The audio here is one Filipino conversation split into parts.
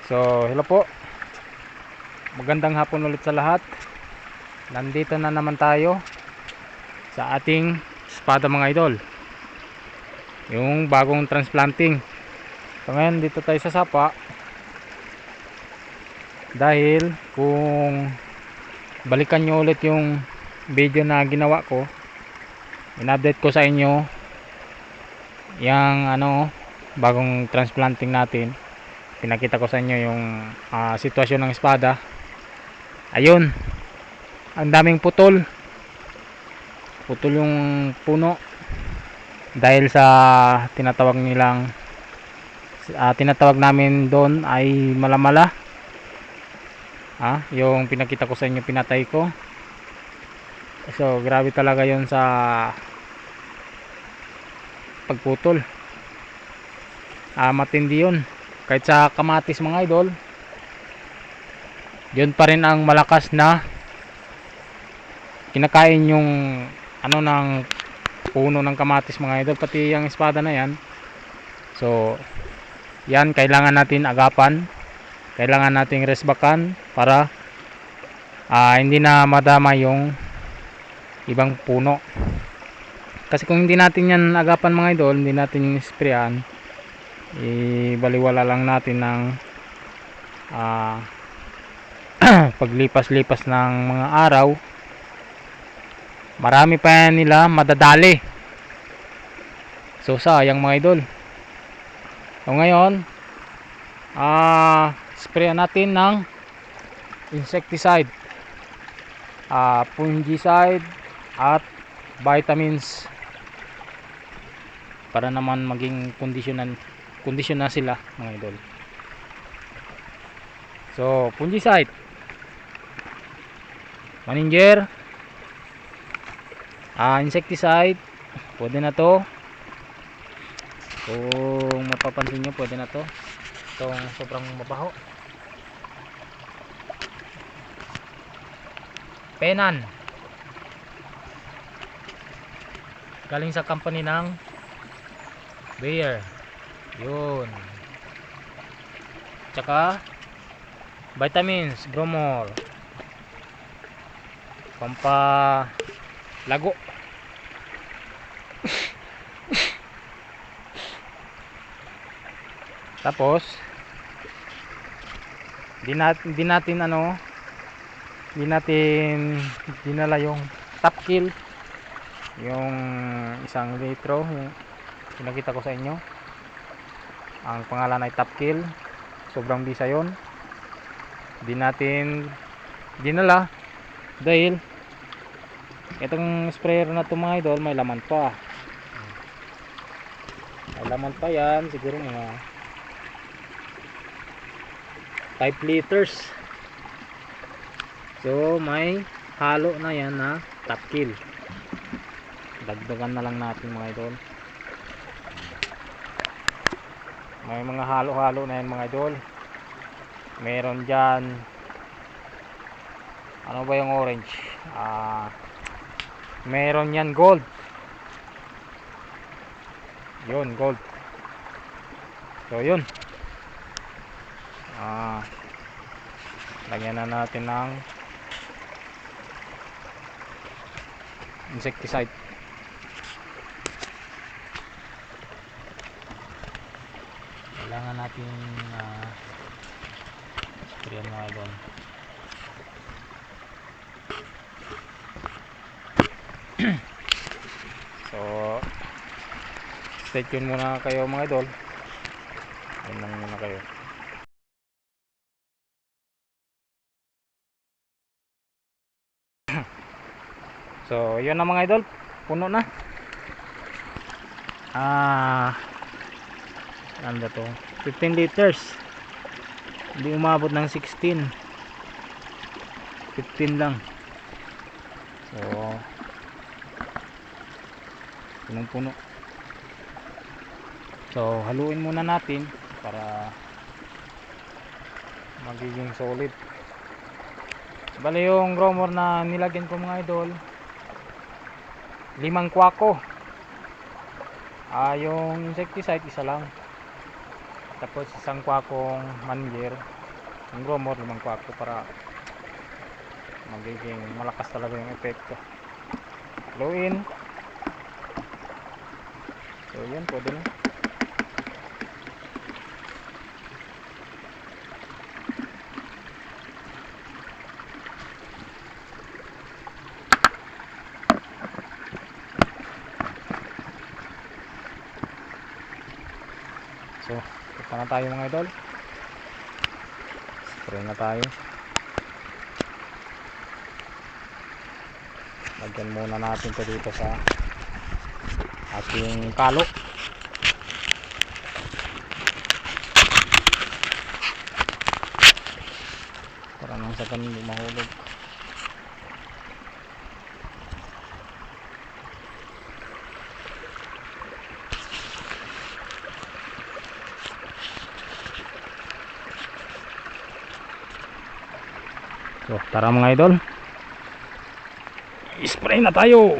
So, hello po. Magandang hapon ulit sa lahat. Nandito na naman tayo sa ating espada mga idol. Yung bagong transplanting. So, ngayon dito tayo sa Sapa. Dahil kung balikan nyo ulit yung video na ginawa ko, in-update ko sa inyo yung bagong transplanting natin. Pinakita ko sa inyo yung sitwasyon ng espada. Ayun, ang daming putol yung puno dahil sa tinatawag namin doon ay malamala. Yung pinakita ko sa inyo, pinatay ko. So grabe talaga yon sa pagputol. Matindi yun. Kahit sa kamatis mga idol, yun pa rin ang malakas na kinakain yung ng puno ng kamatis mga idol, pati yung espada na yan. So yan, kailangan natin agapan, kailangan nating resbakan para hindi na madama yung ibang puno. Kasi kung hindi natin yan agapan mga idol, hindi natin sprayan, baliwala lang natin ng paglipas-lipas ng mga araw, marami pa yan nila madadali. So sayang mga idol. So ngayon, sprayan natin ng insecticide, fungicide at vitamins para naman maging kondisyon na sila mga idol. So fungicide, Maninger, insecticide, pwede na to. Kung mapapansin nyo, pwede na to. Itong sobrang mabaho. Penan, galing sa company ng Bayer, yun. Tsaka vitamins, Gromor, pampalago. Tapos di natin dinala yung top kill, yung 1 litro, yung pinakita ko sa inyo. Ang pangalan ay top kill, sobrang bisa yon. Di natin dinala dahil itong sprayer na to mga idol, may laman pa yan, siguro mga 5 liters. So may halo na yan na top kill. Dagdagan na lang natin mga idol. May mga halo-halo na yan mga idol. Meron dyan, ano ba yung orange, meron yan gold, yun gold. So yun, lagyan na natin ng insecticide. Kailangan natin sprayan mga idol. So stay tuned muna kayo mga idol. Ayun lang muna kayo. So yun na mga idol, puno na. Ano to, 15 liters, hindi umabot ng 16, 15 lang. So punong puno. So haluin muna natin para magiging solid. Bali yung gromor na nilagyan ko mga idol, 5 kwako. Yung insecticide isa lang. Tapos isang kwakong manager, yung gromor, 5 kwako para magiging malakas talaga yung epekto. Haluin. So yun, pwede na. So, punta na tayo mga idol. Spray na tayo. Lagyan muna natin ito dito sa ating kalo. Para nang sa ganun mahulog. So, tara mga idol. Spray na tayo.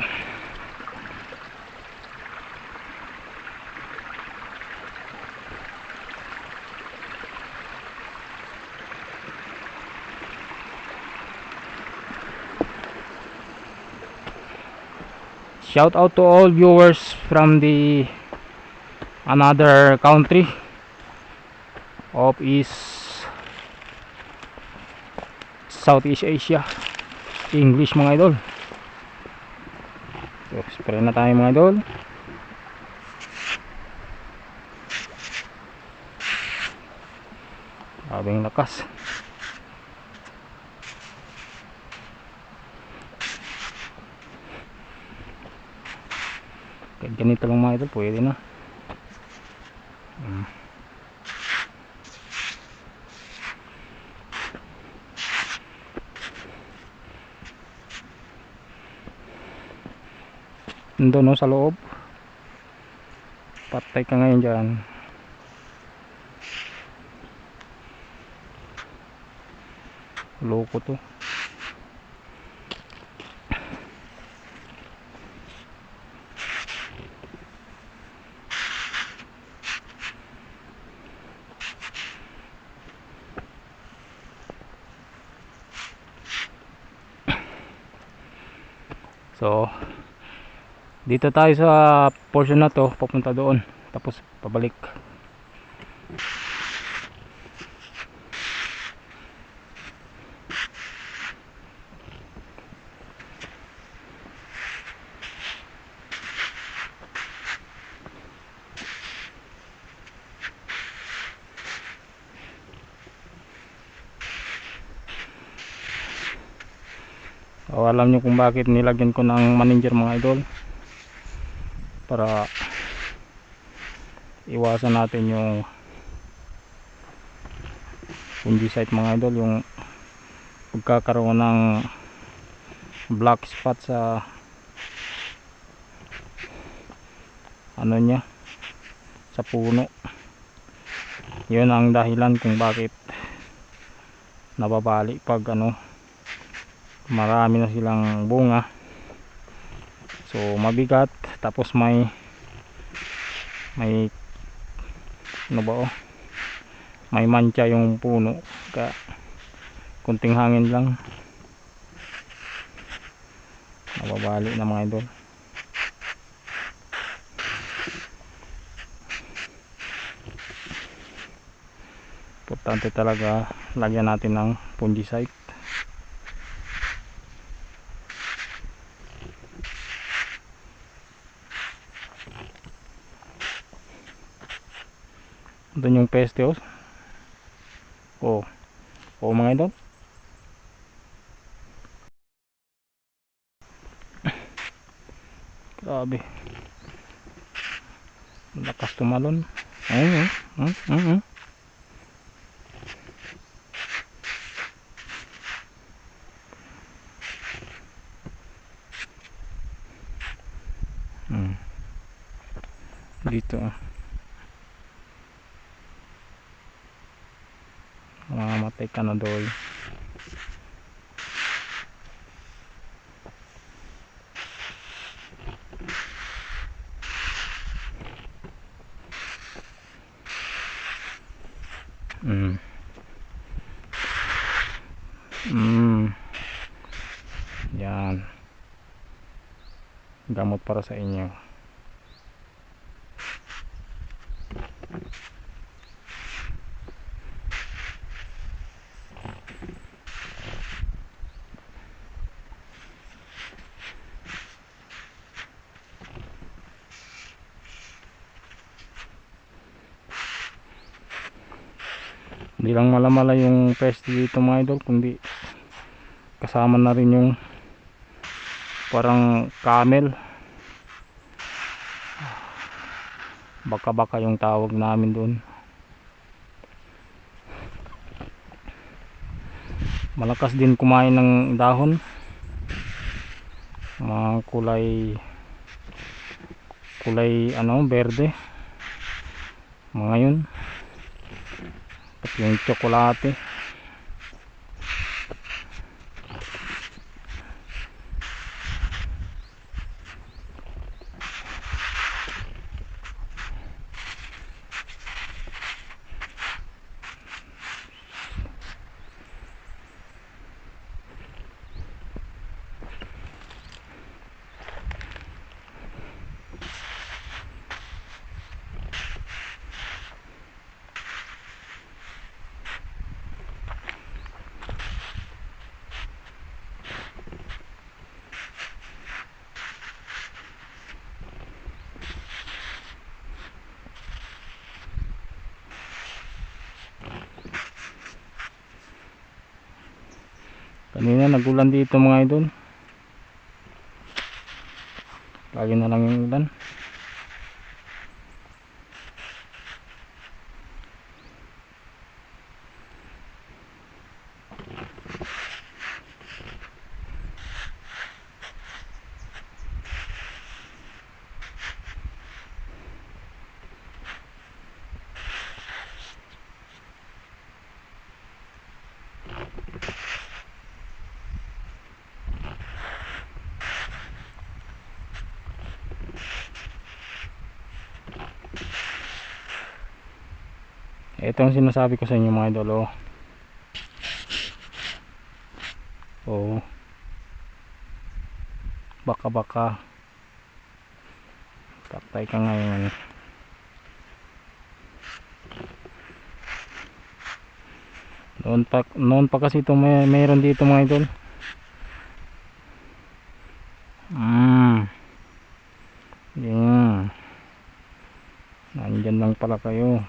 Shout out to all viewers from the another country of Southeast Asia. English mga idol. So, spray na tayo mga idol. Abing lakas. Kahit ganito lang mga idol, pwede na. Nandun no, sa loob. Patay ka ngayon dyan. Loko to. So dito tayo sa portion na to, papunta doon, tapos pabalik. O, alam nyo kung bakit nilagyan ko ng manager mga idol, para iwasan natin yung fungicide mga idol, yung pagkakaroon ng black spot sa ano nya, sa puno. Yun ang dahilan kung bakit nababali pag ano, marami na silang bunga. So mabigat, tapos may ano ba, oh, may mancha yung puno, kaya kunting hangin lang nababali na mga idol. Importante talaga lagyan natin ng fungicide. Doon yung peste, oh mga idol. Grabe, lakas tumalon. Dito mamamatay ka na doy. Yan. Gamot para sa inyo. Hindi lang malamala yung peste dito mga idol, kundi kasama na rin yung parang camel, baka-baka yung tawag namin doon. Malakas din kumain ng dahon, mga kulay ano, berde, mga yun, at yung tsokolate. Kanina nagulan dito mga idol, lagi na lang yung ulan. Ito ang sinasabi ko sa inyo mga idol. Oh, baka taktay ka ngayon. Noon pa kasi ito mayroon dito mga idol. Yeah. Nandyan lang pala kayo.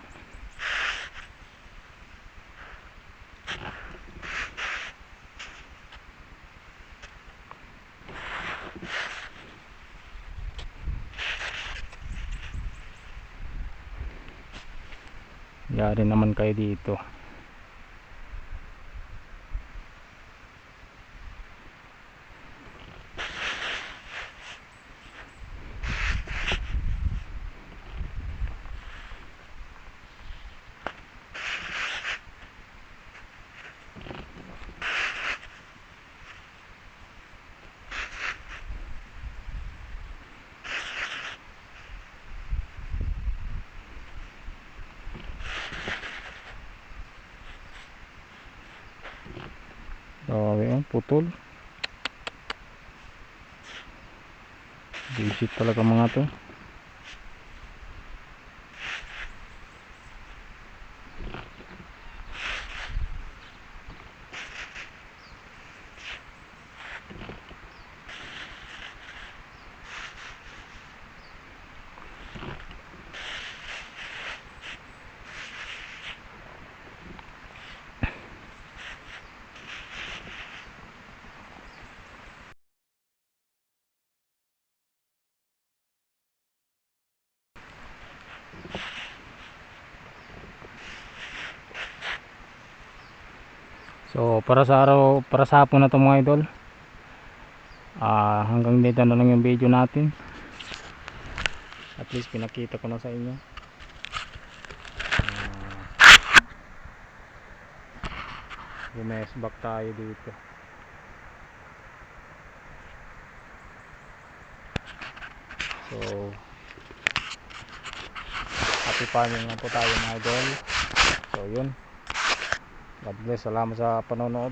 Yari naman kayo dito. Grabe, putol. Visit talaga mga to. So para sa hapon na to mga idol, hanggang dito na lang yung video natin. At least pinakita ko na sa inyo. Bumesbak tayo dito. So happy farming na po tayo mga idol. So yun, God bless, salamat sa panonood.